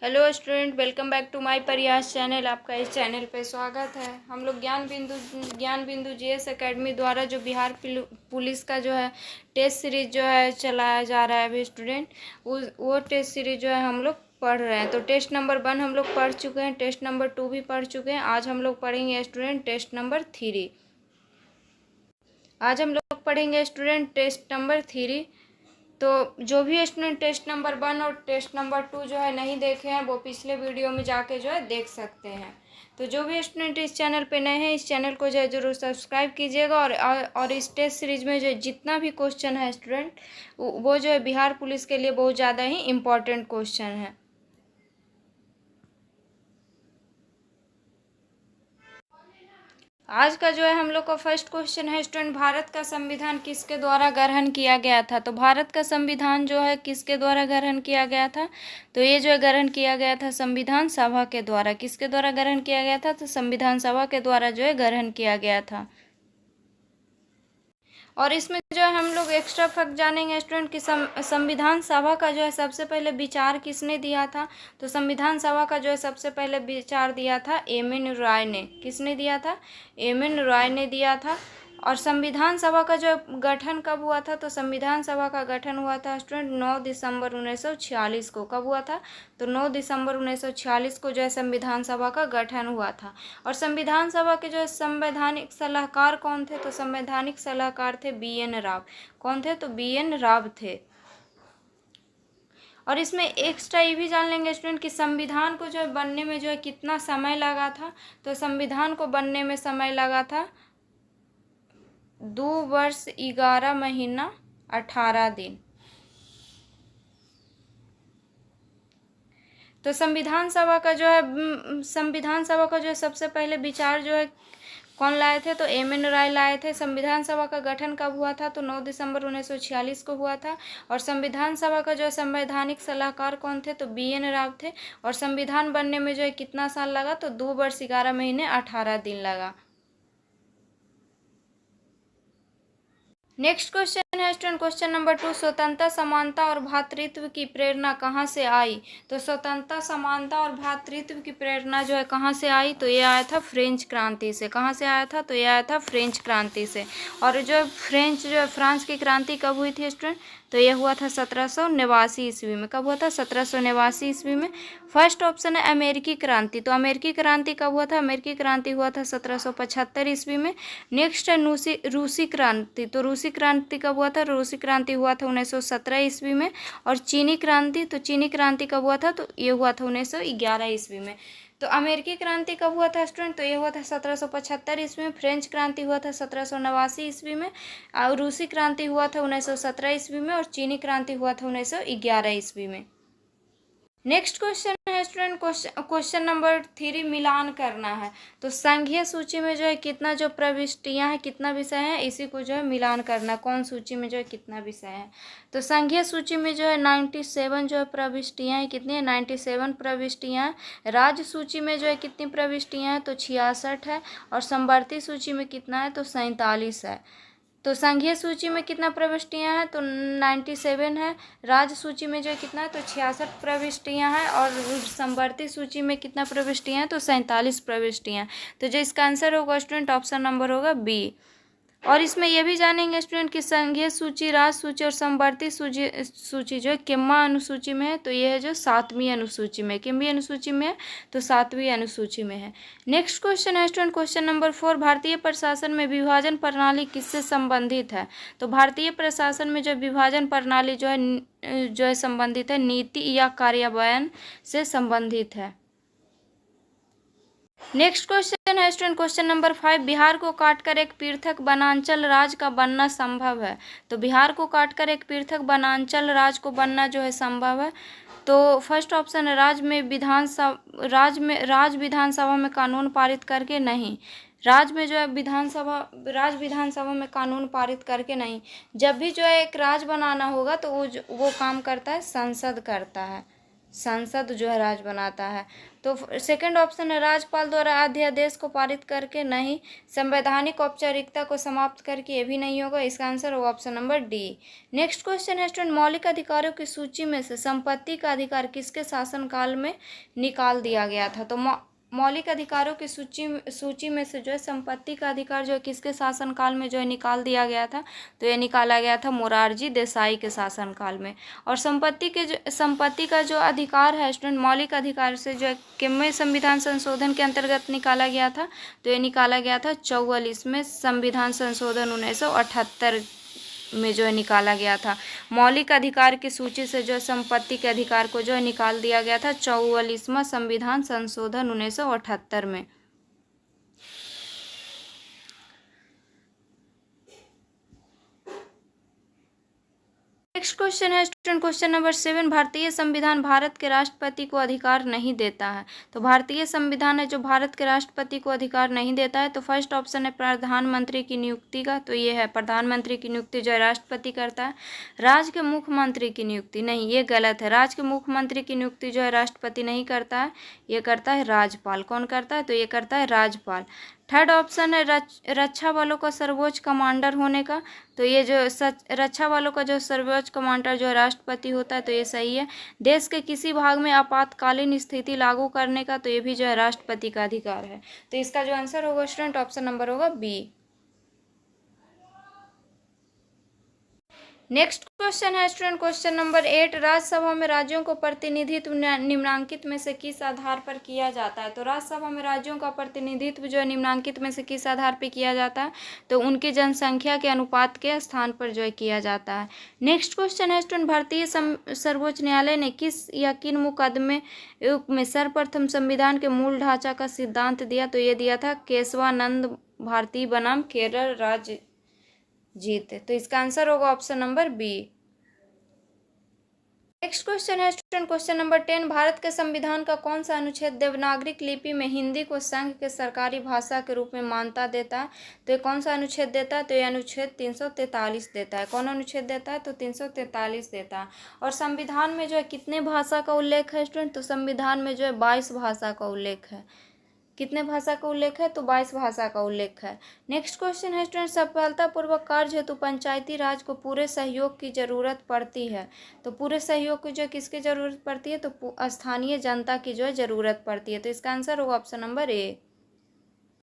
Hello student, welcome back to my Prayas channel. आपका इस channel पे स्वागत है। हम लोग ज्ञान बिंदु जीएस एकेडमी द्वारा जो बिहार पुलिस का जो है टेस्ट सीरीज जो है चलाया जा रहा है अभी स्टूडेंट, वो टेस्ट सीरीज जो है हम लोग पढ़ रहे हैं। तो टेस्ट नंबर 1 हम लोग पढ़ चुके हैं, टेस्ट नंबर 2 भी पढ़ चुके हैं। आज हम लोग पढ़ेंगे स्टूडेंट टेस्ट नंबर 3। आज हम लोग पढ़ेंगे स्टूडेंट टेस्ट नंबर 3। तो जो भी स्टूडेंट टेस्ट नंबर 1 और टेस्ट नंबर 2 जो है नहीं देखे हैं वो पिछले वीडियो में जाके जो है देख सकते हैं। तो जो भी स्टूडेंट इस चैनल पे नए हैं इस चैनल को जो है जरूर सब्सक्राइब कीजिएगा। और इस टेस्ट सीरीज में जो जितना भी क्वेश्चन है स्टूडेंट वो जो है बिहार पुलिस के लिए बहुत ज़्यादा ही इम्पोर्टेंट क्वेश्चन है। आज का जो है हम लोग का फर्स्ट क्वेश्चन है स्टूडेंट, भारत का संविधान किसके द्वारा ग्रहण किया गया था। तो भारत का संविधान जो है किसके द्वारा ग्रहण किया गया था। तो ये जो है ग्रहण किया गया था संविधान सभा के द्वारा। किसके द्वारा ग्रहण किया गया था। तो संविधान सभा के द्वारा जो है ग्रहण किया गया था। और इसमें जो है हम लोग एक्स्ट्रा फैक्ट जानेंगे स्टूडेंट कि संविधान सभा का जो है सबसे पहले विचार किसने दिया था। तो संविधान सभा का जो है सबसे पहले विचार दिया था एम.एन. रॉय ने। किसने दिया था। एम.एन. रॉय ने दिया था। और संविधान सभा का जो गठन कब हुआ था। तो संविधान सभा का गठन हुआ था स्टूडेंट 9 दिसंबर 1946 को। कब हुआ था। तो 9 दिसंबर 1946 को जो है संविधान सभा का गठन हुआ था। और संविधान सभा के जो है संवैधानिक सलाहकार कौन थे। तो संवैधानिक सलाहकार थे बी.एन. राव। कौन थे। तो बी.एन. राव थे। और इसमें एक्स्ट्रा ये भी जान लेंगे स्टूडेंट कि संविधान को जो है बनने में जो है कितना समय लगा था। तो संविधान को बनने में समय लगा था 2 वर्ष 11 महीना 18 दिन। तो संविधान सभा का जो है सबसे पहले विचार जो है कौन लाए थे। तो एम.एन. रॉय लाए थे। संविधान सभा का गठन कब हुआ था। तो 9 दिसंबर 1946 को हुआ था। और संविधान सभा का जो है संवैधानिक सलाहकार कौन थे। तो बी.एन. राव थे। और संविधान बनने में जो है कितना साल लगा। तो 2 वर्ष 11 महीने 18 दिन लगा। नेक्स्ट क्वेश्चन है स्टूडेंट क्वेश्चन नंबर 2, स्वतंत्रता समानता और भ्रातृत्व की प्रेरणा कहाँ से आई। तो स्वतंत्रता समानता और भ्रातृत्व की प्रेरणा जो है कहाँ से आई। तो ये आया था फ्रेंच क्रांति से। कहाँ से आया था। तो ये आया था फ्रेंच क्रांति से। और जो फ्रांस की क्रांति कब हुई थी स्टूडेंट। तो यह हुआ था 1789 ईस्वी में। कब हुआ था। 1789 ईस्वी में। फर्स्ट ऑप्शन है अमेरिकी क्रांति। तो अमेरिकी क्रांति कब हुआ था। अमेरिकी क्रांति हुआ था 1775 ईस्वी में। नेक्स्ट है रूसी क्रांति। तो रूसी क्रांति कब हुआ था। रूसी क्रांति हुआ था 1917 ईस्वी में। और चीनी क्रांति। तो चीनी क्रांति कब हुआ था। तो ये हुआ था 1911 ईस्वी में। तो अमेरिकी क्रांति कब हुआ था स्टूडेंट। तो ये हुआ था 1775 ईस्वी में। फ्रेंच क्रांति हुआ था 1789 ईस्वी में। और रूसी क्रांति हुआ था 1917 ईस्वी में। और चीनी क्रांति हुआ था 1911 ईस्वी में। नेक्स्ट क्वेश्चन है स्टूडेंट क्वेश्चन नंबर 3, मिलान करना है। तो संघीय सूची में जो है कितना जो प्रविष्टियां हैं कितना विषय है इसी को जो है मिलान करना। कौन सूची में जो है कितना विषय है। तो संघीय सूची में जो है 97 जो है प्रविष्टियां हैं। कितनी है। 97 प्रविष्टियां। राज्य सूची में जो है कितनी प्रविष्टियां हैं। तो 66 है। और समवर्ती सूची में कितना है। तो 47 है। तो संघीय सूची में कितना प्रविष्टियां हैं। तो 97 है। राज्य सूची में जो है कितना है। तो 66 प्रविष्टियां हैं। और समवर्ती सूची में कितना प्रविष्टियां हैं। तो 47 प्रविष्टियां। तो जो इसका आंसर होगा स्टूडेंट ऑप्शन नंबर होगा बी। और इसमें यह भी जानेंगे स्टूडेंट कि संघीय सूची, राज्य सूची और समवर्ती सूची जो है किम्मा अनुसूची में है। तो यह है जो 7वीं अनुसूची में। किम्मी अनुसूची में है। तो 7वीं अनुसूची में है। नेक्स्ट क्वेश्चन है स्टूडेंट क्वेश्चन नंबर 4, भारतीय प्रशासन में विभाजन प्रणाली किससे संबंधित है। तो भारतीय प्रशासन में जो विभाजन प्रणाली जो है संबंधित है नीति या कार्यान्वयन से संबंधित है। नेक्स्ट क्वेश्चन है स्टूडेंट क्वेश्चन नंबर 5, बिहार को काटकर एक पृथक वनांचल राज्य का बनना संभव है। तो बिहार को काटकर एक पृथक वनांचल राज्य को बनना जो है संभव है। तो फर्स्ट ऑप्शन है राज्य विधानसभा में कानून पारित करके नहीं। राज्य में जो है विधानसभा में कानून पारित करके नहीं। जब भी जो है एक राज्य बनाना होगा तो वो काम करता है संसद करता है। संसद जो है राज बनाता है। तो सेकंड ऑप्शन है राज्यपाल द्वारा अध्यादेश को पारित करके, नहीं। संवैधानिक औपचारिकता को समाप्त करके, ये भी नहीं होगा। इसका आंसर होगा option number D. Next question है स्टूडेंट, मौलिक अधिकारों की सूची में से संपत्ति का अधिकार किसके शासनकाल में निकाल दिया गया था? तो मौलिक अधिकारों की सूची में से जो है संपत्ति का अधिकार जो है किसके शासनकाल में जो है निकाल दिया गया था? तो ये निकाला गया था मोरारजी देसाई के शासनकाल में। और संपत्ति का जो अधिकार है स्टूडेंट, मौलिक अधिकार से जो है किसमें संविधान संशोधन के अंतर्गत निकाला गया था? तो ये निकाला गया था 44वें संविधान संशोधन 1978 में जो है निकाला गया था। मौलिक अधिकार की सूची से जो है संपत्ति के अधिकार को जो है निकाल दिया गया था 44वां संविधान संशोधन 1978 में। नेक्स्ट क्वेश्चन है स्टूडेंट, क्वेश्चन नंबर 7, भारतीय संविधान भारत के राष्ट्रपति को अधिकार नहीं देता है। तो भारतीय संविधान है जो भारत के राष्ट्रपति को अधिकार नहीं देता है। तो फर्स्ट ऑप्शन है प्रधानमंत्री की नियुक्ति का, तो ये है प्रधानमंत्री की नियुक्ति जो है राष्ट्रपति करता है। राज्य के मुख्यमंत्री की नियुक्ति, नहीं, ये गलत है। राज्य के मुख्यमंत्री की नियुक्ति जो है राष्ट्रपति नहीं करता है, ये करता है राज्यपाल। कौन करता है? तो ये करता है राज्यपाल। थर्ड ऑप्शन है रक्षा बलों का सर्वोच्च कमांडर होने का, तो ये जो रक्षा बलों का जो सर्वोच्च कमांडर जो राष्ट्रपति होता है, तो ये सही है। देश के किसी भाग में आपातकालीन स्थिति लागू करने का, तो ये भी जो है राष्ट्रपति का अधिकार है। तो इसका जो आंसर होगा स्टूडेंट ऑप्शन नंबर होगा बी। नेक्स्ट क्वेश्चन है स्टूडेंट, क्वेश्चन नंबर 8, राज्यसभा में राज्यों को प्रतिनिधित्व निम्नांकित में से किस आधार पर किया जाता है? तो राज्यसभा में राज्यों का प्रतिनिधित्व जो है निम्नांकित में से किस आधार पर किया जाता है? तो उनकी जनसंख्या के अनुपात के स्थान पर जो है किया जाता है। नेक्स्ट क्वेश्चन है स्टूडेंट, भारतीय सर्वोच्च न्यायालय ने किस या किन मुकदमे में सर्वप्रथम संविधान के मूल ढांचा का सिद्धांत दिया? तो ये दिया था केशवानंद भारती बनाम केरल राज्य जीत। तो इसका आंसर होगा option number B. Next question है स्टूडेंट, क्वेश्चन नंबर 10, भारत के संविधान का कौन सा अनुच्छेद देवनागरिक लिपि में हिंदी को संघ के सरकारी भाषा के रूप में मान्यता देता है? तो ये कौन सा अनुच्छेद देता है? तो ये अनुच्छेद 343 देता है। कौन अनुच्छेद देता है? तो 343 देता है। और संविधान में जो है कितने भाषा का उल्लेख है स्टूडेंट? तो संविधान में जो है 22 भाषा का उल्लेख है। कितने भाषा का उल्लेख है? तो 22 भाषा का उल्लेख है। नेक्स्ट क्वेश्चन है स्टूडेंट, सफलतापूर्वक कार्य हेतु पंचायती राज को पूरे सहयोग की जरूरत पड़ती है। तो पूरे सहयोग की जो किसकी जरूरत पड़ती है? तो स्थानीय जनता की जो है जरूरत पड़ती है। तो इसका आंसर होगा option number A.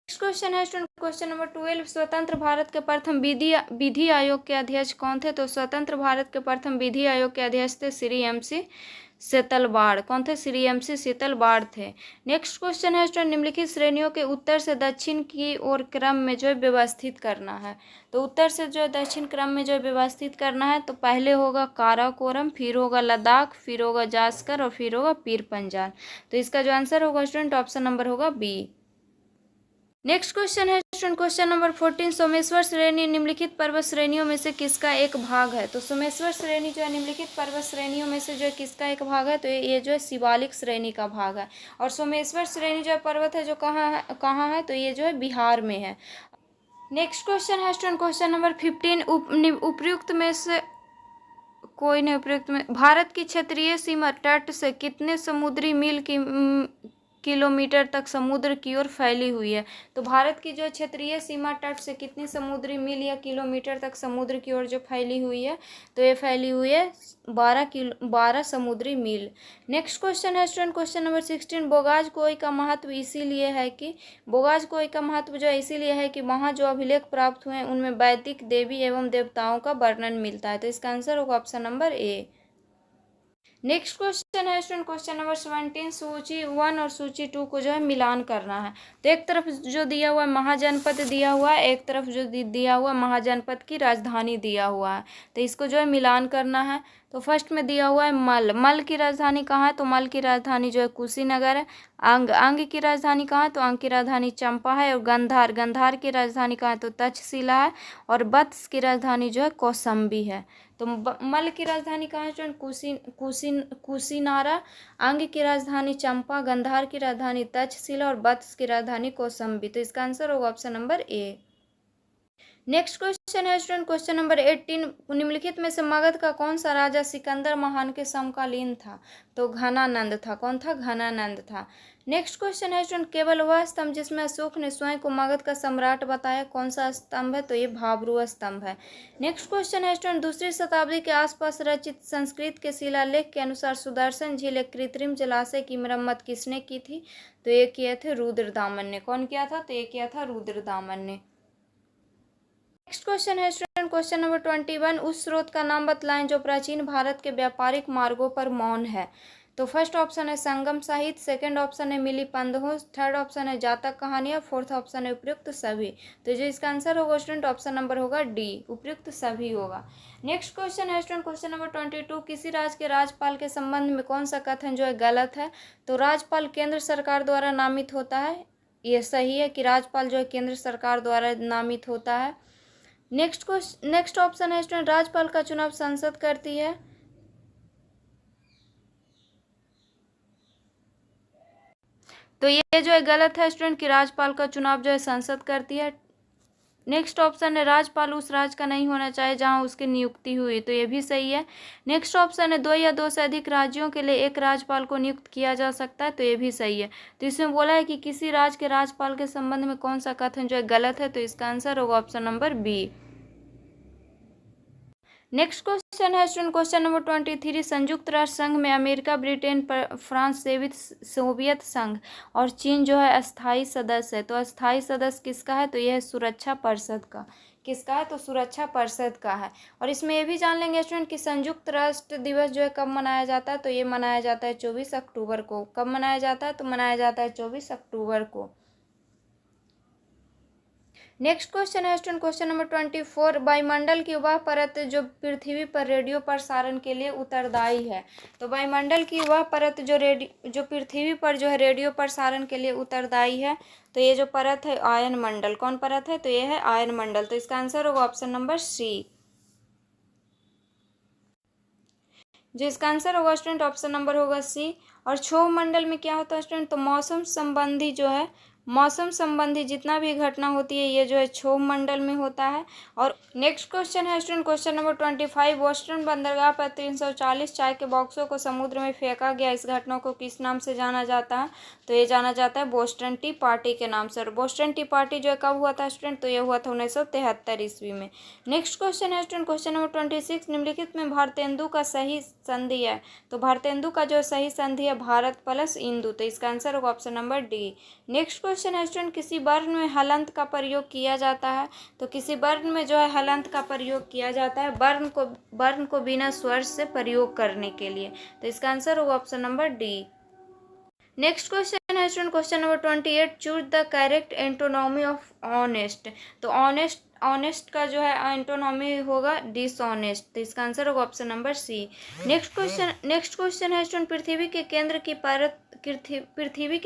Next question है स्टूडेंट, क्वेश्चन नंबर 12, स्वतंत्र भारत के प्रथम विधि आयोग के अध्यक्ष कौन थे? तो स्वतंत्र भारत के प्रथम विधि आयोग के अध्यक्ष थे श्री MC शीतलवाड़। कौन थे? श्री MC शीतलवाड़ थे। नेक्स्ट क्वेश्चन है स्टूडेंट, निम्नलिखित श्रेणियों के उत्तर से दक्षिण की ओर क्रम में जो है व्यवस्थित करना है। तो उत्तर से जो है दक्षिण क्रम में जो है व्यवस्थित करना है, तो पहले होगा काराकोरम, फिर होगा लद्दाख, फिर होगा जास्कर और फिर होगा पीर पंजाल। तो इसका जो आंसर होगा स्टूडेंट ऑप्शन नंबर होगा बी। नेक्स्ट क्वेश्चन है स्टूडेंट, क्वेश्चन नंबर 14, सोमेश्वर श्रेणी निम्नलिखित पर्वत श्रेणियों में से किसका एक भाग है? तो सोमेश्वर श्रेणी जो है निम्नलिखित पर्वत श्रेणियों में से जो है किसका एक भाग है? तो ये जो है शिवालिक श्रेणी का भाग है। और सोमेश्वर श्रेणी जो है पर्वत है जो कहाँ है? तो ये जो है बिहार में है। नेक्स्ट क्वेश्चन है स्टूडेंट, क्वेश्चन नंबर 15, उपयुक्त में से कोई नहीं उपयुक्त में भारत की क्षेत्रीय सीमा तट से कितने समुद्री मील की किलोमीटर तक समुद्र की ओर फैली हुई है? तो भारत की जो क्षेत्रीय सीमा तट से कितनी समुद्री मील या किलोमीटर तक समुद्र की ओर जो फैली हुई है? तो ये फैली हुई है 12 समुद्री मील। नेक्स्ट क्वेश्चन है स्टूडेंट, क्वेश्चन नंबर 16, बोगाज कोई का महत्व इसीलिए है कि बोगाज कोई का महत्व जो है इसीलिए है कि वहाँ जो अभिलेख प्राप्त हुए हैं उनमें वैदिक देवी एवं देवताओं का वर्णन मिलता है। तो इसका आंसर होगा option number A. Next question है स्टूडेंट, क्वेश्चन नंबर 17, सूची 1 और सूची 2 को जो है मिलान करना है। तो एक तरफ जो दिया हुआ है महाजनपद दिया हुआ है, एक तरफ जो दिया हुआ महाजनपद की राजधानी दिया हुआ है। तो इसको जो है मिलान करना है। तो फर्स्ट में दिया हुआ है मल की राजधानी कहाँ है? तो मल की राजधानी जो है कुशीनगर है। अंग की राजधानी कहाँ है? तो अंग की राजधानी चंपा है। और गंधार की राजधानी कहाँ है? तो तक्षशिला है। और वत्स की राजधानी जो है कौशाम्बी है। तो मल की राजधानी कहाँ है स्टूडेंट? कुशीनारा। अंग की राजधानी चंपा, गंधार की राजधानी तक्षशिला और वत्स की राजधानी कौशाम्बी। तो इसका आंसर होगा option number A. Next question है स्टूडेंट क्वेश्चन नंबर 18, निम्नलिखित में से मगध का कौन सा राजा सिकंदर महान के समकालीन था? तो घनानंद था। कौन था? घनानंद था। नेक्स्ट क्वेश्चन है स्टूडेंट, केवल वह स्तंभ जिसमें अशोक ने स्वयं को मगध का सम्राट बताया, कौन सा स्तंभ है? तो ये भाब्रू स्तंभ है। नेक्स्ट क्वेश्चन है स्टूडेंट, दूसरी शताब्दी के आसपास रचित संस्कृत के शिलालेख के अनुसार सुदर्शन झील एक कृत्रिम जलाशय की मरम्मत किसने की थी? तो ये किए थे रुद्रदामन ने। कौन किया था? तो ये किया था रुद्रदामन ने। नेक्स्ट क्वेश्चन है स्टूडेंट क्वेश्चन नंबर 21, उस स्रोत का नाम बतलाएं जो प्राचीन भारत के व्यापारिक मार्गों पर मौन है। तो फर्स्ट ऑप्शन है संगम साहित्य, सेकंड ऑप्शन है मिली पंदहो, थर्ड ऑप्शन है जातक कहानियां, फोर्थ ऑप्शन है उपयुक्त सभी। तो जो इसका आंसर होगा स्टूडेंट ऑप्शन नंबर होगा डी, उपयुक्त सभी होगा। नेक्स्ट क्वेश्चन है स्टूडेंट क्वेश्चन नंबर 22, किसी राज्य के राज्यपाल के संबंध में कौन सा कथन जो है गलत है? तो राज्यपाल केंद्र सरकार द्वारा नामित होता है, ये सही है कि राज्यपाल जो है केंद्र सरकार द्वारा नामित होता है। नेक्स्ट ऑप्शन है स्टूडेंट, राज्यपाल का चुनाव संसद करती है। तो ये जो है गलत है स्टूडेंट कि राज्यपाल का चुनाव जो है संसद करती है। नेक्स्ट ऑप्शन है राज्यपाल उस राज्य का नहीं होना चाहिए जहां उसकी नियुक्ति हुई, तो ये भी सही है। नेक्स्ट ऑप्शन है दो या दो से अधिक राज्यों के लिए एक राज्यपाल को नियुक्त किया जा सकता है, तो ये भी सही है। तो इसमें बोला है कि किसी राज्य के राज्यपाल के संबंध में कौन सा कथन जो है गलत है, तो इसका आंसर होगा option number B. Next question है स्टूडेंट क्वेश्चन नंबर 23, संयुक्त राष्ट्र संघ में अमेरिका, ब्रिटेन, फ्रांस, सोवियत संघ और चीन जो है अस्थायी सदस्य है। तो अस्थायी सदस्य किसका है? तो यह है सुरक्षा परिषद का। किसका है? तो सुरक्षा परिषद का है। और इसमें ये भी जान लेंगे स्टूडेंट कि संयुक्त राष्ट्र दिवस जो है कब मनाया जाता है? तो ये मनाया जाता है 24 अक्टूबर को। कब मनाया जाता है? तो मनाया जाता है 24 अक्टूबर को। नेक्स्ट क्वेश्चन है स्टूडेंट क्वेश्चन नंबर 24, वायुमंडल की वह परत जो पृथ्वी पर रेडियो प्रसारण के लिए उत्तरदायी है। तो वायुमंडल की वह परत जो पृथ्वी पर जो है रेडियो प्रसारण के लिए उत्तरदायी है, तो ये जो परत है आयन मंडल। कौन परत है? तो ये है आयन मंडल। तो इसका आंसर होगा ऑप्शन नंबर सी। जो इसका आंसर होगा स्टूडेंट ऑप्शन नंबर होगा सी। और क्षोभ मंडल में क्या होता है स्टूडेंट? तो मौसम संबंधी जितना भी घटना होती है ये जो है क्षोभ मंडल में होता है। और नेक्स्ट क्वेश्चन है स्टूडेंट क्वेश्चन नंबर 25, बोस्टन बंदरगाह पर 340 चाय के बॉक्सों को समुद्र में फेंका गया, इस घटना को किस नाम से जाना जाता है? तो ये जाना जाता है बोस्टन टी पार्टी के नाम से। और बोस्टन टी पार्टी जो है कब हुआ था स्टूडेंट? तो ये हुआ था 1973 ईस्वी में। नेक्स्ट क्वेश्चन है स्टूडेंट क्वेश्चन नंबर 26, निम्नलिखित में भारतेंदु का सही संधि है। तो भारतेंदु का जो सही संधि है भारत प्लस इंदु। तो इसका आंसर होगा option number D. Next question है स्टूडेंट, किसी वर्ण में हलंत का प्रयोग किया जाता है। तो किसी वर्ण में जो है हलंत का प्रयोग किया जाता है वर्ण को बिना स्वर से प्रयोग करने के लिए। तो इसका आंसर होगा option number D. Next question है student question number 28, choose the correct antonymy of honest. तो ऑनेस्ट का जो है एंटोनॉमी होगा डिसऑनेस्ट। तो इसका आंसर होगा option number C. Next question है स्टूडेंट, पृथ्वी के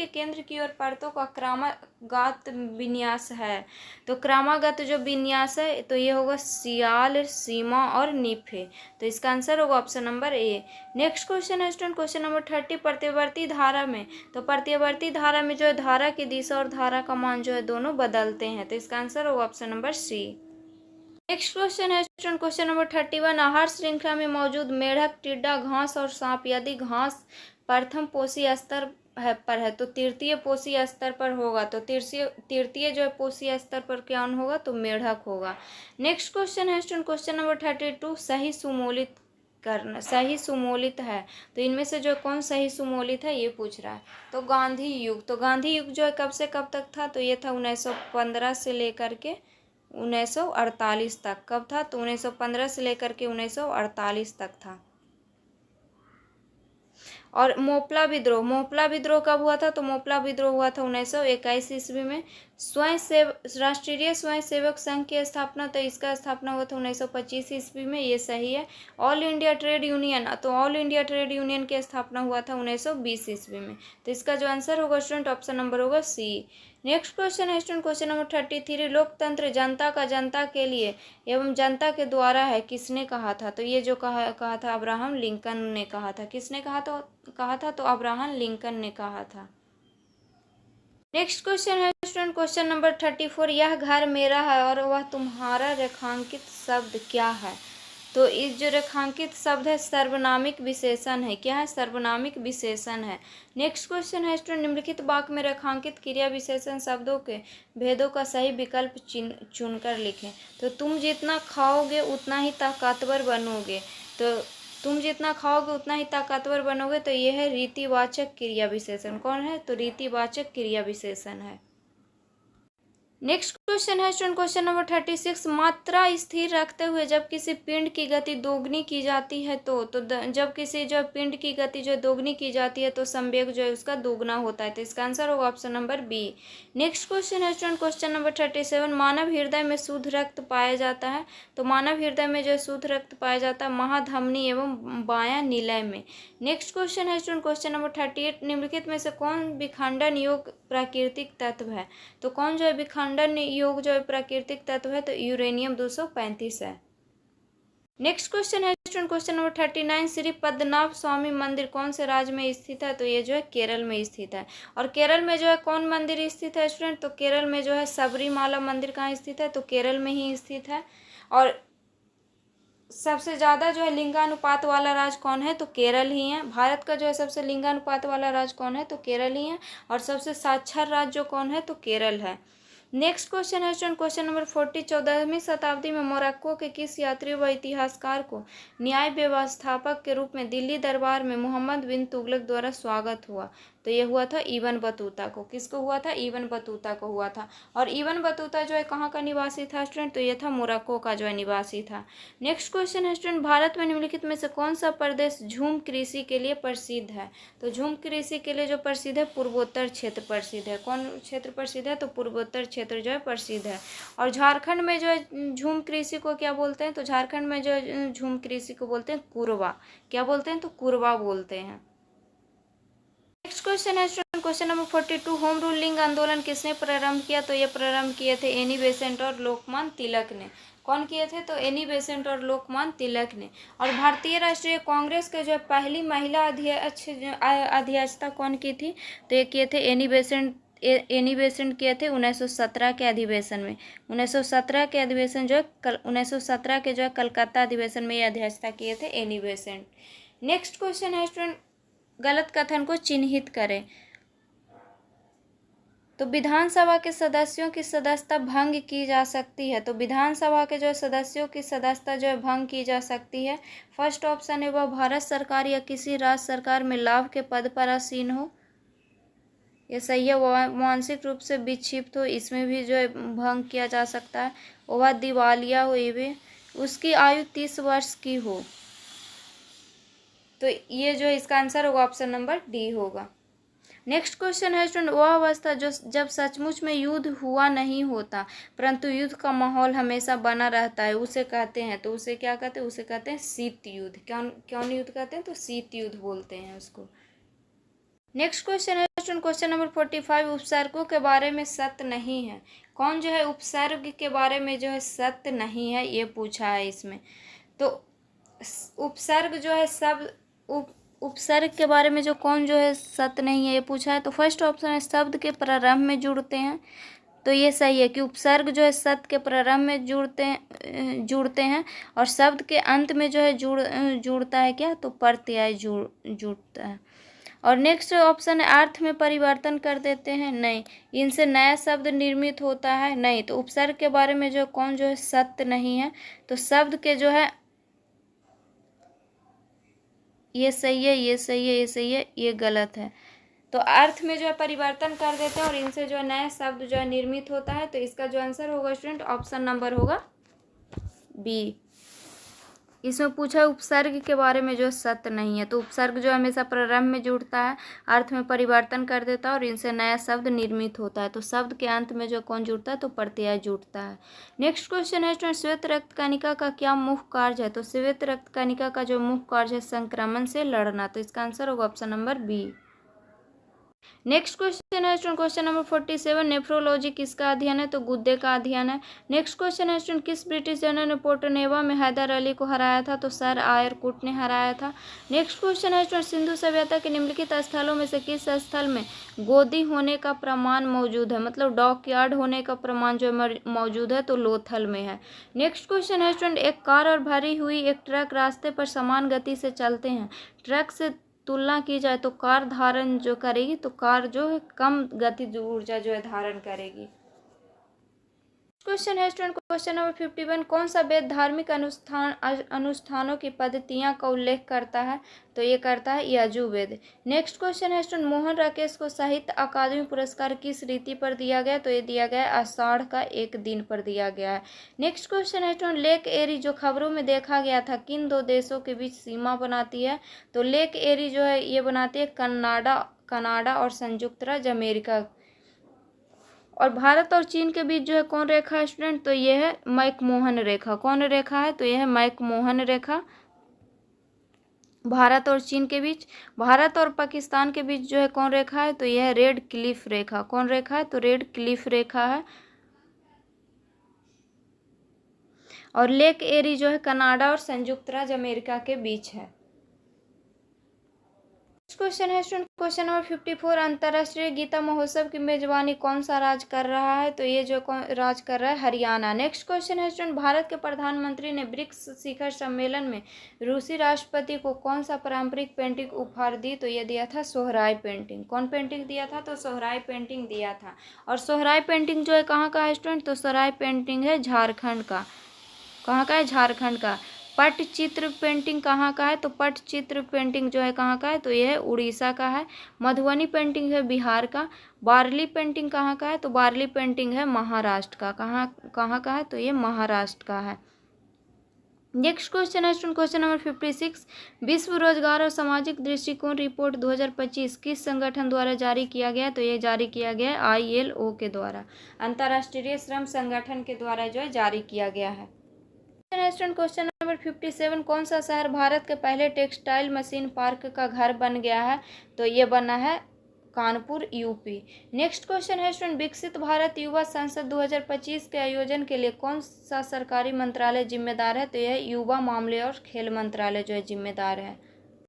केंद्र की ओर परतों का क्रमागत विन्यास है। तो क्रमागत जो विन्यास है तो ये होगा सियाल, सीमा और निफे। तो इसका आंसर होगा option number A. Next question है स्टूडेंट क्वेश्चन नंबर 30, प्रत्यवर्ती धारा में। तो प्रत्यवर्ती धारा में जो है धारा की दिशा और धारा का मान जो है दोनों बदलते हैं। तो इसका आंसर होगा option number C. Next question है स्टूडेंट क्वेश्चन नंबर 31, आहार श्रृंखला में मौजूद मेढक, टिड्डा, घास और सांप यदि घास प्रथम पोषी स्तर पर है तो तृतीय पोषी स्तर पर होगा। तो तृतीय जो है पोषी स्तर पर क्या होगा? तो मेढक होगा। नेक्स्ट क्वेश्चन है स्टूडेंट क्वेश्चन नंबर 32, सही सुमोलित है। तो इनमें से जो कौन सही सुमोलित है ये पूछ रहा है। तो गांधी युग। तो गांधी युग जो है कब से कब तक था? तो ये था 1915 से लेकर के 1948 तक। कब था? तो 1915 से लेकर के 1948 तक था। और मोपला विद्रोह कब हुआ था? तो मोपला विद्रोह हुआ था 1921 ईस्वी में। राष्ट्रीय स्वयंसेवक संघ की स्थापना, तो इसका स्थापना हुआ था 1925 ईस्वी में, ये सही है। ऑल इंडिया ट्रेड यूनियन, तो ऑल इंडिया ट्रेड यूनियन की स्थापना हुआ था 1920 ईस्वी में। तो इसका जो आंसर होगा स्टूडेंट ऑप्शन नंबर होगा सी। नेक्स्ट क्वेश्चन है स्टूडेंट क्वेश्चन नंबर 33, लोकतंत्र जनता का जनता के लिए एवं जनता के द्वारा है, किसने कहा था? तो ये जो कहा था अब्राहम लिंकन ने कहा था। किसने कहा था? तो अब्राहम लिंकन ने कहा था। नेक्स्ट क्वेश्चन है स्टूडेंट क्वेश्चन नंबर 34, यह घर मेरा है और वह तुम्हारा रेखांकित शब्द क्या है? तो इस जो रेखांकित शब्द है सर्वनामिक विशेषण है। क्या है? सर्वनामिक विशेषण है। नेक्स्ट क्वेश्चन है स्टूडेंट, निम्नलिखित वाक्य में रेखांकित क्रिया विशेषण शब्दों के भेदों का सही विकल्प चुनकर लिखें। तो तुम जितना खाओगे उतना ही ताकतवर बनोगे। तो तुम जितना खाओगे उतना ही ताकतवर बनोगे। तो यह है रीतिवाचक क्रिया विशेषण। कौन है? तो रीतिवाचक क्रिया विशेषण है। नेक्स्ट क्वेश्चन है स्टूडेंट क्वेश्चन नंबर 36, मात्रा स्थिर रखते हुए जब किसी पिंड की गति दोगुनी की जाती है तो जब किसी जो पिंड की गति जो दोगुनी की जाती है तो संवेग जो है उसका दोगुना होता है। तो इसका आंसर होगा option number B. Next question है स्टूडेंट क्वेश्चन नंबर 37, मानव हृदय में शुद्ध रक्त पाया जाता है। तो मानव हृदय में जो शुद्ध रक्त पाया जाता है महाधमनी एवं बायां निलय में। नेक्स्ट क्वेश्चन है स्टूडेंट क्वेश्चन नंबर 38, निम्नलिखित में से कौन विखंडन योग प्राकृतिक तत्व है? तो कौन जो है विखंडन योग जो है प्राकृतिक तत्व है? तो यूरेनियम 235 है। नेक्स्ट क्वेश्चन है student question number 39, Shri Padmanabha Swamy मंदिर कौन से राज्य में स्थित है? तो ये जो है केरल में स्थित है। और केरल में जो है कौन मंदिर स्थित है स्टूडेंट? तो केरल में जो है सबरीमाला मंदिर कहाँ स्थित है? तो केरल में ही स्थित है। और सबसे ज़्यादा जो है लिंगानुपात वाला राज्य कौन है? तो केरल ही है। भारत का जो है सबसे लिंगानुपात वाला राज्य कौन है? तो केरल ही है। और सबसे साक्षर राज्य जो कौन है? तो केरल है। नेक्स्ट क्वेश्चन है स्टूडेंट क्वेश्चन नंबर 40, 14वीं शताब्दी में मोरक्को के किस यात्री व इतिहासकार को न्याय व्यवस्थापक के रूप में दिल्ली दरबार में मोहम्मद बिन तुगलक द्वारा स्वागत हुआ? तो ये हुआ था इब्न बतूता को। किसको हुआ था? इब्न बतूता को हुआ था। और इब्न बतूता जो है कहाँ का निवासी था स्टूडेंट? तो ये था मोरक्को का जो है निवासी था। नेक्स्ट क्वेश्चन है स्टूडेंट, भारत में निम्नलिखित में से कौन सा प्रदेश झूम कृषि के लिए प्रसिद्ध है? तो झूम कृषि के लिए जो प्रसिद्ध है पूर्वोत्तर क्षेत्र प्रसिद्ध है। कौन क्षेत्र प्रसिद्ध है? तो पूर्वोत्तर क्षेत्र जो है प्रसिद्ध है। और झारखंड में जो है झूम कृषि को क्या बोलते हैं? तो झारखंड में जो है झूम कृषि को बोलते हैं कुरवा। क्या बोलते हैं? तो कुरवा बोलते हैं। नेक्स्ट क्वेश्चन है student question number 42, home ruling आंदोलन किसने प्रारंभ किया? तो ये प्रारंभ किए थे एनी बेसेंट और लोकमान्य तिलक ने। कौन किए थे? तो एनी बेसेंट और लोकमान्य तिलक ने। और भारतीय राष्ट्रीय कांग्रेस के जो पहली महिला अध्यक्षता कौन की थी? तो ये किए थे एनी बेसेंट किए थे 1917 के अधिवेशन में। 1917 के अधिवेशन जो है 1917 के जो है कलकत्ता अधिवेशन में ये अध्यक्षता किए थे एनी बेसेंट। नेक्स्ट क्वेश्चन है स्टूडेंट, गलत कथन को चिन्हित करें। तो विधानसभा के सदस्यों की सदस्यता भंग की जा सकती है। तो विधानसभा के जो सदस्यों की सदस्यता जो है भंग की जा सकती है। फर्स्ट ऑप्शन है वह भारत सरकार या किसी राज्य सरकार में लाभ के पद पर आसीन हो। ये सही है। वह मानसिक रूप से विक्षिप्त हो, इसमें भी जो है भंग किया जा सकता है। वह दिवालिया हो, ये उसकी आयु 30 वर्ष की हो। तो ये जो इसका आंसर होगा ऑप्शन नंबर डी होगा। नेक्स्ट क्वेश्चन है स्टूडेंट, वह अवस्था जो जब सचमुच में युद्ध हुआ नहीं होता परंतु युद्ध का माहौल हमेशा बना रहता है उसे कहते हैं। तो उसे क्या कहते हैं? उसे कहते हैं शीत युद्ध। कौन युद्ध कहते हैं? तो शीत युद्ध बोलते हैं उसको। नेक्स्ट क्वेश्चन है स्टूडेंट क्वेश्चन नंबर 45, उपसर्गों के बारे में सत्य नहीं है। कौन जो है उपसर्ग के बारे में जो है सत्य नहीं है, ये पूछा है इसमें। तो उपसर्ग जो है शब्द उपसर्ग के बारे में जो कौन जो है सत्य नहीं है, ये पूछा है। तो फर्स्ट ऑप्शन है शब्द के प्रारंभ में जुड़ते हैं। तो ये सही है कि उपसर्ग जो है शब्द के प्रारंभ में जुड़ते हैं और शब्द के अंत में जो है जुड़ता है क्या? तो प्रत्यय जुड़ता है। और नेक्स्ट ऑप्शन है अर्थ में परिवर्तन कर देते हैं। नहीं। इनसे नया शब्द निर्मित होता है। नहीं। तो उपसर्ग के बारे में जो कौन जो है सत्य नहीं है। तो शब्द के जो है ये सही है, ये सही है, ये सही है, ये गलत है। तो अर्थ में जो है परिवर्तन कर देते हैं और इनसे जो है नया शब्द जो है निर्मित होता है। तो इसका जो आंसर होगा स्टूडेंट ऑप्शन नंबर होगा बी। इसमें पूछा है उपसर्ग के बारे में जो सत्य नहीं है। तो उपसर्ग जो हमेशा प्रारंभ में जुड़ता है, अर्थ में परिवर्तन कर देता है और इनसे नया शब्द निर्मित होता है। तो शब्द के अंत में जो कौन जुड़ता है? तो प्रत्यय जुड़ता है। नेक्स्ट क्वेश्चन है स्टूडेंट, श्वेत रक्त कणिका का क्या मुख्य कार्य है? तो श्वेत रक्त कणिका का जो मुख्य कार्य है संक्रमण से लड़ना। तो इसका आंसर होगा option number B. Next question है स्टूडेंट क्वेश्चन नंबर 47, नेफ्रोलॉजी किसका अध्ययन है? तो गुर्दे का अध्ययन है। नेक्स्ट क्वेश्चन है स्टूडेंट, किस ब्रिटिश जनरल ने पोर्टनेवा में हैदर अली को हराया था? तो सर आयर कुट ने हराया था। नेक्स्ट क्वेश्चन है स्टूडेंट, सिंधु सभ्यता के निम्नलिखित स्थलों में से किस स्थल में गोदी होने का प्रमाण मौजूद है? मतलब डॉकयार्ड होने का प्रमाण जो मौजूद है तो लोथल में है। नेक्स्ट क्वेश्चन है स्टूडेंट, एक कार और भरी हुई एक ट्रक रास्ते पर समान गति से चलते हैं, ट्रक से तुलना की जाए तो कार धारण जो करेगी तो कार जो है कम गतिज ऊर्जा जो है धारण करेगी। क्वेश्चन है स्टूडेंट क्वेश्चन नंबर 51, कौन सा वेद धार्मिक अनुष्ठानों की पद्धतियां का उल्लेख करता है? तो ये करता है यजुर्वेद। नेक्स्ट क्वेश्चन है स्टूडेंट, मोहन राकेश को साहित्य अकादमी पुरस्कार किस रीति पर दिया गया? तो ये दिया गया आषाढ़ का एक दिन पर दिया गया है। नेक्स्ट क्वेश्चन है स्टूडेंट, लेक एरी जो खबरों में देखा गया था किन दो देशों के बीच सीमा बनाती है? तो लेक एरी जो है ये बनाती है कनाडा और संयुक्त राज्य अमेरिका। और भारत और चीन के बीच जो है कौन रेखा है स्टूडेंट? तो ये है मैकमोहन रेखा। कौन रेखा है? तो यह है मैकमोहन रेखा। भारत और चीन के बीच, भारत और पाकिस्तान के बीच जो है कौन रेखा है? तो यह है रेड क्लिफ रेखा। कौन रेखा है? तो रेड क्लिफ रेखा है। और लेक एरी जो है कनाडा और संयुक्त राज्य अमेरिका के बीच है। क्वेश्चन है स्टूडेंट क्वेश्चन नंबर 54, अंतर्राष्ट्रीय गीता महोत्सव की मेजबानी कौन सा राज्य कर रहा है? तो ये जो राज्य कर रहा है हरियाणा। नेक्स्ट क्वेश्चन है स्टूडेंट, भारत के प्रधानमंत्री ने ब्रिक्स शिखर सम्मेलन में रूसी राष्ट्रपति को कौन सा पारंपरिक पेंटिंग उपहार दी? तो ये दिया था सोहराय पेंटिंग। कौन पेंटिंग दिया था? तो सोहराय पेंटिंग दिया था। और सोहराय पेंटिंग जो है कहाँ का है स्टूडेंट? तो सोहराय पेंटिंग है झारखंड का। कहाँ का है? झारखंड का। पटचित्र पेंटिंग कहाँ का है? तो पटचित्र पेंटिंग जो है कहाँ का है? तो यह है उड़ीसा का है। मधुबनी पेंटिंग है बिहार का। बार्ली पेंटिंग कहाँ का है? तो बार्ली पेंटिंग है महाराष्ट्र का। कहाँ का है? तो ये महाराष्ट्र का है। नेक्स्ट क्वेश्चन है स्टूडेंट क्वेश्चन नंबर 56, विश्व रोजगार और सामाजिक दृष्टिकोण रिपोर्ट 2025 किस संगठन द्वारा जारी किया गया? तो ये जारी किया गया है ILO के द्वारा, अंतर्राष्ट्रीय श्रम संगठन के द्वारा जो है जारी किया गया है। क्वेश्चन नंबर 57, कौन सा शहर भारत के पहले टेक्सटाइल मशीन पार्क का घर बन गया है? तो ये बना है कानपुर यूपी। नेक्स्ट क्वेश्चन है स्टूडेंट, विकसित भारत युवा संसद 2025 के आयोजन के लिए कौन सा सरकारी मंत्रालय जिम्मेदार है? तो यह युवा मामले और खेल मंत्रालय जो है जिम्मेदार है।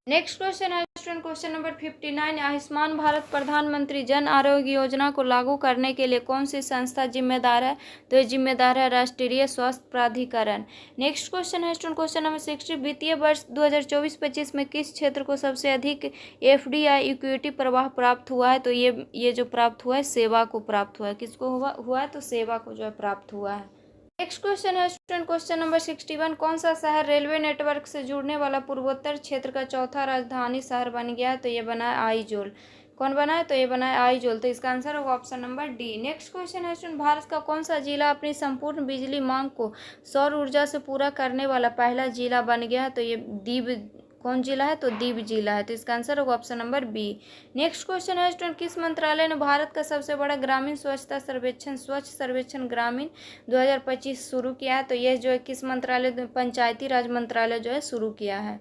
नेक्स्ट क्वेश्चन है student question number 59, Ayushman Bharat प्रधानमंत्री जन आरोग्य योजना को लागू करने के लिए कौन सी संस्था जिम्मेदार है? तो ये जिम्मेदार है राष्ट्रीय स्वास्थ्य प्राधिकरण। नेक्स्ट क्वेश्चन है स्टूडेंट क्वेश्चन नंबर 60, वित्तीय वर्ष 2024-25 में किस क्षेत्र को सबसे अधिक FDI इक्विटी प्रवाह प्राप्त हुआ है? तो ये जो प्राप्त हुआ है सेवा को प्राप्त हुआ है। किसको हुआ है? तो सेवा को जो है प्राप्त हुआ है। नेक्स्ट क्वेश्चन है स्टूडेंट क्वेश्चन नंबर 61, कौन सा शहर रेलवे नेटवर्क से जुड़ने वाला पूर्वोत्तर क्षेत्र का चौथा राजधानी शहर बन गया है? तो ये बना है आइजोल। कौन बना है? तो ये बना है आइजोल। तो इसका आंसर होगा option number D. Next question है स्टूडेंट, भारत का कौन सा जिला अपनी संपूर्ण बिजली मांग को सौर ऊर्जा से पूरा करने वाला पहला जिला बन गया है? तो ये दीव। कौन जिला है? तो दीव जिला है। तो इसका आंसर होगा option number B. Next question है स्टूडेंट, किस मंत्रालय ने भारत का सबसे बड़ा ग्रामीण स्वच्छता सर्वेक्षण स्वच्छ सर्वेक्षण ग्रामीण 2025 शुरू किया है? तो यह जो है किस मंत्रालय? पंचायती राज मंत्रालय जो है शुरू किया है।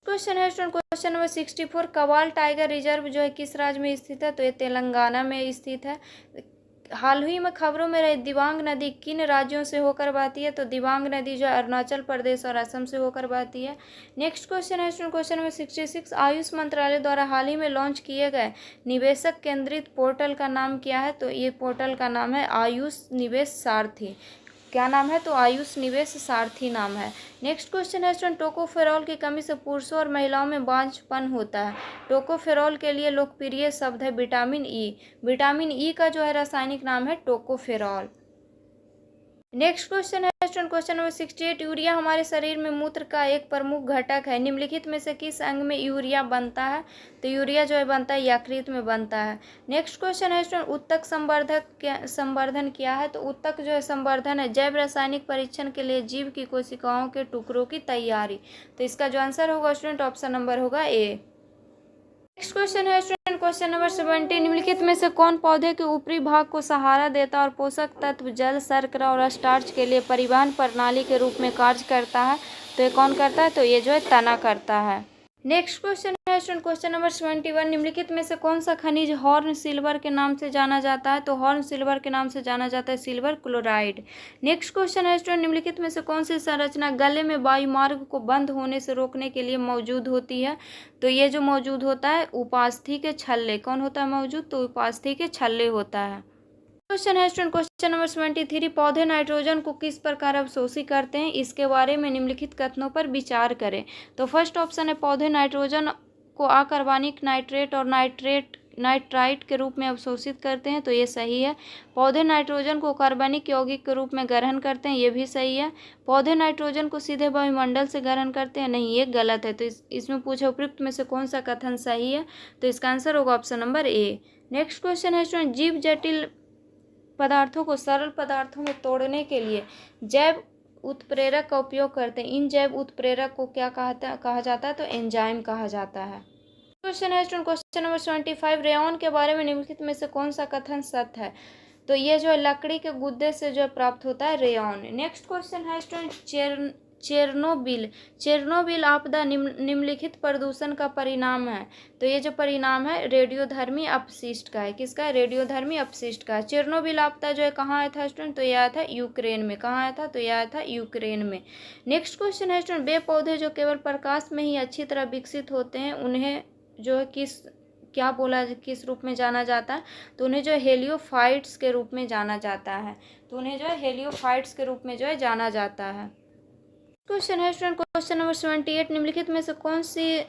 क्वेश्चन है student question number 64, Kawal tiger reserve जो है किस राज्य में स्थित है? तो ये तेलंगाना में स्थित है। हाल ही में खबरों में रही दिबांग नदी किन राज्यों से होकर बहती है? तो दिबांग नदी जो अरुणाचल प्रदेश और असम से होकर बहती है। नेक्स्ट क्वेश्चन है स्टूडेंट क्वेश्चन नंबर 66, आयुष मंत्रालय द्वारा हाल ही में लॉन्च किए गए निवेशक केंद्रित पोर्टल का नाम क्या है? तो ये पोर्टल का नाम है आयुष निवेश सारथी। क्या नाम है? तो आयुष निवेश सारथी नाम है। नेक्स्ट क्वेश्चन है स्टूडेंट, टोकोफेरॉल की कमी से पुरुषों और महिलाओं में बांझपन होता है। टोकोफेरॉल के लिए लोकप्रिय शब्द है विटामिन ई। विटामिन ई का जो है रासायनिक नाम है टोकोफेरॉल। नेक्स्ट क्वेश्चन है स्टूडेंट क्वेश्चन नंबर 68, यूरिया हमारे शरीर में मूत्र का एक प्रमुख घटक है, निम्नलिखित में से किस अंग में यूरिया बनता है? तो यूरिया जो है बनता है यकृत में बनता है। नेक्स्ट क्वेश्चन है स्टूडेंट, उत्तक संवर्धन क्या है? तो उत्तक जो है संवर्धन है जैव रासायनिक परीक्षण के लिए जीव की कोशिकाओं के टुकड़ों की तैयारी। तो इसका जो आंसर होगा स्टूडेंट ऑप्शन नंबर होगा ए। नेक्स्ट क्वेश्चन है स्टूडेंट क्वेश्चन नंबर 70, निम्नलिखित में से कौन पौधे के ऊपरी भाग को सहारा देता और पोषक तत्व जल शर्करा और स्टार्च के लिए परिवहन प्रणाली के रूप में कार्य करता है? तो ये कौन करता है? तो ये जो है तना करता है। नेक्स्ट क्वेश्चन है स्टूडेंट, क्वेश्चन नंबर 71, निम्नलिखित में से कौन सा खनिज हॉर्न सिल्वर के नाम से जाना जाता है? तो हॉर्न सिल्वर के नाम से जाना जाता है सिल्वर क्लोराइड। नेक्स्ट क्वेश्चन है स्टूडेंट, निम्नलिखित में से कौन सी संरचना गले में वायुमार्ग को बंद होने से रोकने के लिए मौजूद होती है? तो ये जो मौजूद होता है उपास्थि के छल्ले। कौन होता है मौजूद? तो उपास्थि के छल्ले होता है। क्वेश्चन है स्टूडेंट, क्वेश्चन नंबर 73, पौधे नाइट्रोजन को किस प्रकार अवशोषित करते हैं? इसके बारे में निम्नलिखित कथनों पर विचार करें। तो फर्स्ट ऑप्शन है पौधे नाइट्रोजन को अकार्बनिक नाइट्रेट और नाइट्राइट के रूप में अवशोषित करते हैं। तो ये सही है। पौधे नाइट्रोजन को कार्बनिक यौगिक के रूप में ग्रहण करते हैं। ये भी सही है। पौधे नाइट्रोजन को सीधे वायुमंडल से ग्रहण करते हैं। नहीं, ये गलत है। तो इसमें पूछे उपयुक्त में से कौन सा कथन सही है? तो इसका आंसर होगा option number A. Next question है स्टूडेंट, जीव जटिल पदार्थों को सरल पदार्थों में तोड़ने के लिए जैव उत्प्रेरक का उपयोग करते हैं। इन जैव उत्प्रेरक को क्या कहा जाता है? तो एंजाइम कहा जाता है। क्वेश्चन है स्टूडेंट, क्वेश्चन नंबर 75, रेयॉन के बारे में निम्नलिखित में से कौन सा कथन सत्य है? तो ये जो है लकड़ी के गुद्दे से जो प्राप्त होता है रेयॉन। नेक्स्ट क्वेश्चन है स्टूडेंट, चेरनोबिल आपदा निम्नलिखित प्रदूषण का परिणाम है। तो ये जो परिणाम है रेडियोधर्मी अपशिष्ट का है। किसका है? रेडियोधर्मी अपशिष्ट का। चेरनोबिल आपदा जो है कहाँ आया था स्टूडेंट? तो यह आया था यूक्रेन में। कहाँ आया था? तो यह आया था यूक्रेन में। नेक्स्ट क्वेश्चन है स्टूडेंट, वे पौधे जो केवल प्रकाश में ही अच्छी तरह विकसित होते हैं उन्हें जो है किस रूप में जाना जाता है? तो उन्हें जो है हेलियोफाइट्स के रूप में जाना जाता है। तो उन्हें जो है हेलियोफाइट्स के रूप में जो है जाना जाता है। क्वेश्चन है स्टूडेंट, क्वेश्चन नंबर 78, निम्नलिखित में से कौन सी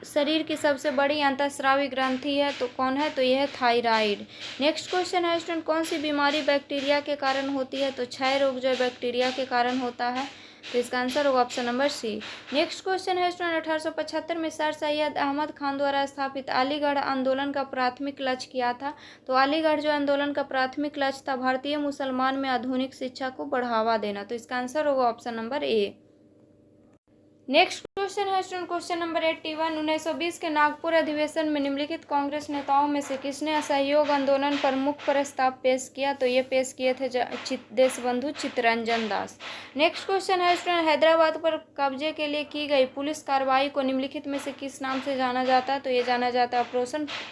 शरीर की सबसे बड़ी अंतःस्रावी ग्रंथि है? तो कौन है? तो यह है थायराइड। नेक्स्ट क्वेश्चन है स्टूडेंट, कौन सी बीमारी बैक्टीरिया के कारण होती है? तो क्षय रोग जो है बैक्टीरिया के कारण होता है। तो इसका आंसर होगा option number C. Next question है स्टूडेंट, 1875 में सर सैयद अहमद खान द्वारा स्थापित अलीगढ़ आंदोलन का प्राथमिक लक्ष्य क्या था? तो अलीगढ़ जो आंदोलन का प्राथमिक लक्ष्य था भारतीय मुसलमान में आधुनिक शिक्षा को बढ़ावा देना। तो इसका आंसर होगा option number A. Next question है स्टूडेंट, क्वेश्चन नंबर 81, 1920 के नागपुर अधिवेशन में निम्नलिखित कांग्रेस नेताओं में से किसने असहयोग आंदोलन पर मुख्य प्रस्ताव पेश किया? तो ये पेश किए थे देशबंधु चित्तरंजन दास। नेक्स्ट क्वेश्चन है स्टूडेंट, हैदराबाद पर कब्जे के लिए की गई पुलिस कार्रवाई को निम्नलिखित में से किस नाम से जाना जाता है? तो ये जाना जाता है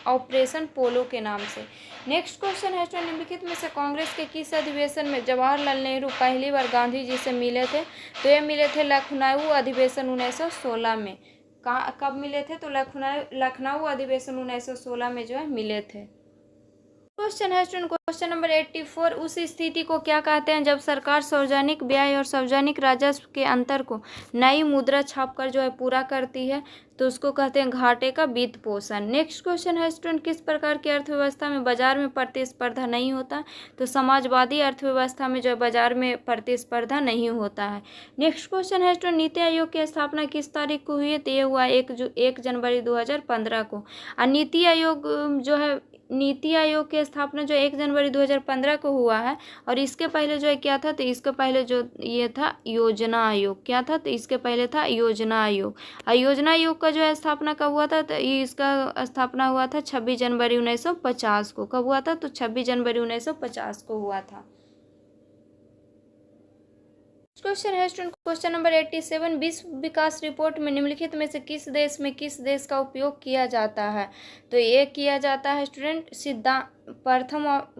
ऑपरेशन पोलो के नाम से। नेक्स्ट क्वेश्चन है स्टूडेंट, निम्नलिखित में से कांग्रेस के किस अधिवेशन में जवाहरलाल नेहरू पहली बार गांधी जी से मिले थे? तो ये मिले थे लखनऊ अधिवेशन 1916 में। कब मिले थे? तो लखनऊ अधिवेशन 1916 में जो है मिले थे। क्वेश्चन है स्टूडेंट, क्वेश्चन नंबर 84, उस स्थिति को क्या कहते हैं जब सरकार सार्वजनिक व्यय और सार्वजनिक राजस्व के अंतर को नई मुद्रा छापकर जो है पूरा करती है? तो उसको कहते हैं घाटे का वित्त पोषण। नेक्स्ट क्वेश्चन है स्टूडेंट, किस प्रकार की अर्थव्यवस्था में बाजार में प्रतिस्पर्धा नहीं होता? तो समाजवादी अर्थव्यवस्था में जो है बाजार में प्रतिस्पर्धा नहीं होता है। नेक्स्ट क्वेश्चन है स्टूडेंट, नीति आयोग की स्थापना किस तारीख को हुई है? तो ये हुआ 1 जनवरी 2015 को। और नीति आयोग की स्थापना जो 1 जनवरी 2015 को हुआ है। और इसके पहले जो है क्या था? तो इसके पहले जो ये था योजना आयोग। क्या था? तो इसके पहले था योजना आयोग। और योजना आयोग का जो है स्थापना कब हुआ था? तो इसका स्थापना हुआ था 26 जनवरी 1950 को। कब हुआ था? तो 26 जनवरी 1950 को हुआ था। क्वेश्चन है स्टूडेंट, क्वेश्चन नंबर 87, विश्व विकास रिपोर्ट में निम्नलिखित में से किस देश का उपयोग किया जाता है? तो ये किया जाता है स्टूडेंट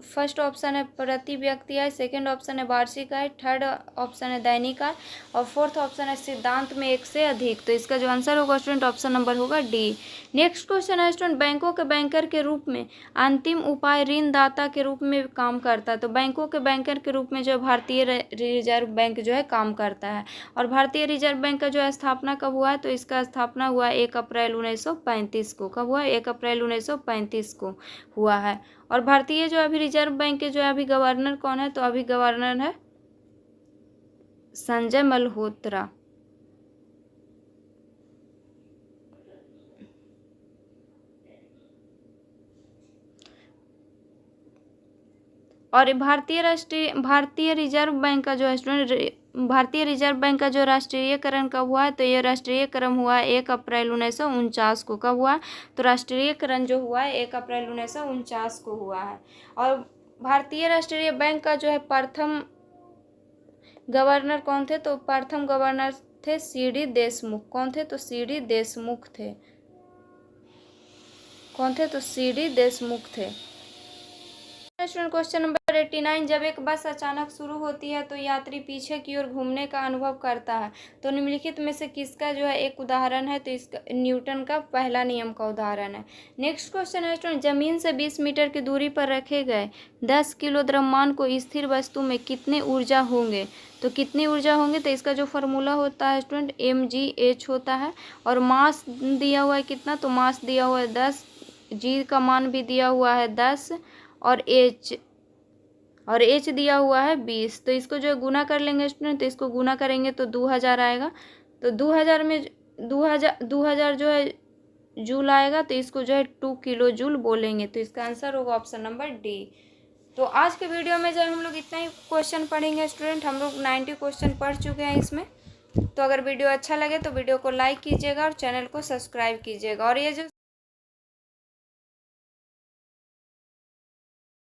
फर्स्ट ऑप्शन है प्रति व्यक्ति आय, सेकंड ऑप्शन है वार्षिक आय, थर्ड ऑप्शन है दैनिक आय और फोर्थ ऑप्शन है सिद्धांत में एक से अधिक। तो इसका जो आंसर होगा स्टूडेंट ऑप्शन नंबर होगा डी। नेक्स्ट क्वेश्चन है स्टूडेंट, बैंकों के बैंकर के रूप में अंतिम उपाय ऋणदाता के रूप में काम करता है। तो बैंकों के बैंकर के रूप में जो भारतीय रिजर्व बैंक जो है काम करता है। और भारतीय रिजर्व बैंक का जो स्थापना कब हुआ है? तो इसका स्थापना हुआ 1 अप्रैल 1935 को। कब हुआ? 1 अप्रैल 1935 को हुआ है। और भारतीय जो अभी रिजर्व बैंक के जो अभी गवर्नर कौन है? तो अभी गवर्नर है संजय मल्होत्रा। और भारतीय रिजर्व बैंक का जो है स्टूडेंट भारतीय रिजर्व बैंक का जो राष्ट्रीयकरण कब हुआ है? तो ये राष्ट्रीयकरण हुआ 1 अप्रैल 1949 को। कब हुआ? तो राष्ट्रीयकरण जो हुआ है 1 अप्रैल 1949 को हुआ है। और भारतीय राष्ट्रीय बैंक का जो है प्रथम गवर्नर कौन थे? तो प्रथम गवर्नर थे? CD देशमुख। कौन थे? तो CD देशमुख थे। कौन थे? तो CD देशमुख थे। स्टूडेंट क्वेश्चन नंबर 89, जब एक बस अचानक शुरू होती है तो यात्री पीछे की ओर घूमने का अनुभव करता है, तो निम्नलिखित में से किसका जो है एक उदाहरण है? तो इसका न्यूटन का पहला नियम का उदाहरण है। नेक्स्ट क्वेश्चन है स्टूडेंट, जमीन से 20 मीटर की दूरी पर रखे गए 10 किलो द्रव्यमान को स्थिर वस्तु में कितने ऊर्जा होंगे? तो कितनी ऊर्जा होंगे? तो इसका जो फॉर्मूला होता है स्टूडेंट mgh होता है। और मास दिया हुआ है कितना? तो मास दिया हुआ है 10, जी का मान भी दिया हुआ है 10, और एच दिया हुआ है 20। तो इसको जो गुना कर लेंगे स्टूडेंट, तो इसको गुना करेंगे तो 2000 आएगा। तो 2000 में 2000 जो है जूल आएगा, तो इसको जो है 2 किलो जूल बोलेंगे। तो इसका आंसर होगा ऑप्शन नंबर डी। तो आज के वीडियो में जो हम लोग इतना ही क्वेश्चन पढ़ेंगे स्टूडेंट। हम लोग 90 क्वेश्चन पढ़ चुके हैं इसमें। तो अगर वीडियो अच्छा लगे तो वीडियो को लाइक कीजिएगा और चैनल को सब्सक्राइब कीजिएगा। और ये जो